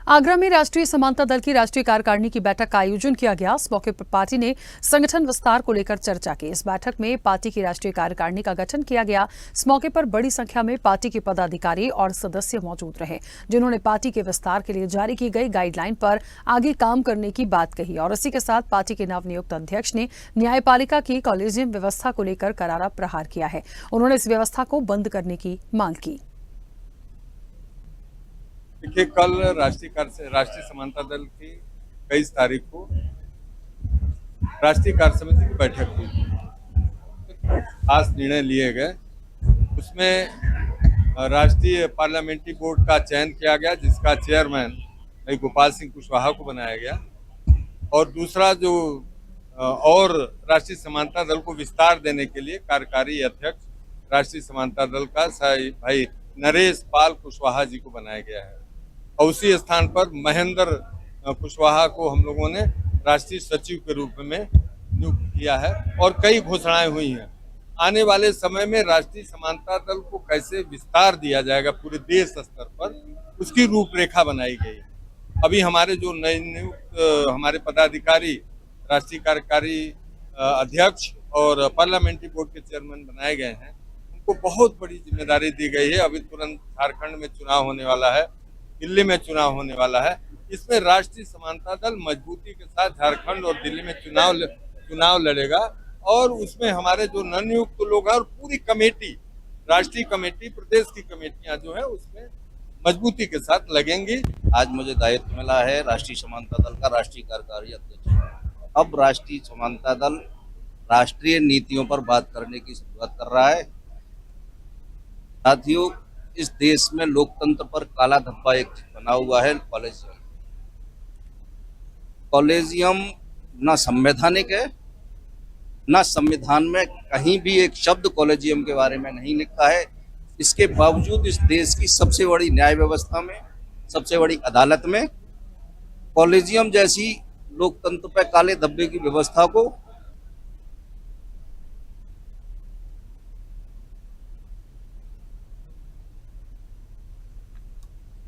आगरा में राष्ट्रीय समानता दल की राष्ट्रीय कार्यकारिणी की बैठक का आयोजन किया गया। इस मौके पर पार्टी ने संगठन विस्तार को लेकर चर्चा की। इस बैठक में पार्टी की राष्ट्रीय कार्यकारिणी का गठन किया गया। इस मौके पर बड़ी संख्या में पार्टी के पदाधिकारी और सदस्य मौजूद रहे, जिन्होंने पार्टी के विस्तार के लिए जारी की गई गाइडलाइन पर आगे काम करने की बात कही। और इसी के साथ पार्टी के नवनियुक्त अध्यक्ष ने न्यायपालिका की कॉलेजियम व्यवस्था को लेकर करारा प्रहार किया है। उन्होंने इस व्यवस्था को बंद करने की मांग की। देखिए, कल राष्ट्रीय समानता दल की 23 तारीख को राष्ट्रीय कार्य समिति की बैठक हुई। खास निर्णय लिए गए। उसमें राष्ट्रीय पार्लियामेंट्री बोर्ड का चयन किया गया, जिसका चेयरमैन भाई गोपाल सिंह कुशवाहा को बनाया गया। और दूसरा जो और राष्ट्रीय समानता दल को विस्तार देने के लिए कार्यकारी अध्यक्ष राष्ट्रीय समानता दल का भाई नरेश पाल कुशवाहा जी को बनाया गया है। और उसी स्थान पर महेंद्र कुशवाहा को हम लोगों ने राष्ट्रीय सचिव के रूप में नियुक्त किया है। और कई घोषणाएं हुई हैं। आने वाले समय में राष्ट्रीय समानता दल को कैसे विस्तार दिया जाएगा पूरे देश स्तर पर, उसकी रूपरेखा बनाई गई है। अभी हमारे जो नए नियुक्त हमारे पदाधिकारी राष्ट्रीय कार्यकारी अध्यक्ष और पार्लियामेंट्री बोर्ड के चेयरमैन बनाए गए हैं, उनको बहुत बड़ी जिम्मेदारी दी गई है। अभी तुरंत झारखंड में चुनाव होने वाला है, दिल्ली में चुनाव होने वाला है। इसमें राष्ट्रीय समानता दल मजबूती के साथ झारखंड और दिल्ली में चुनाव लड़ेगा। और उसमें हमारे जो नवनियुक्त लोग हैं और पूरी कमेटी, राष्ट्रीय कमेटी, प्रदेश की कमेटियां जो है, उसमें मजबूती के साथ लगेंगी। आज मुझे दायित्व मिला है राष्ट्रीय समानता दल का राष्ट्रीय कार्यकारी अध्यक्ष। अब राष्ट्रीय समानता दल राष्ट्रीय नीतियों पर बात करने की शुरुआत कर रहा है। साथियों, इस देश में लोकतंत्र पर काला धब्बा एक बना हुआ है, कॉलेजियम। कॉलेजियम ना संवैधानिक है, ना संविधान में कहीं भी एक शब्द कॉलेजियम के बारे में नहीं लिखा है। इसके बावजूद इस देश की सबसे बड़ी न्याय व्यवस्था में, सबसे बड़ी अदालत में कॉलेजियम जैसी लोकतंत्र पर काले धब्बे की व्यवस्था को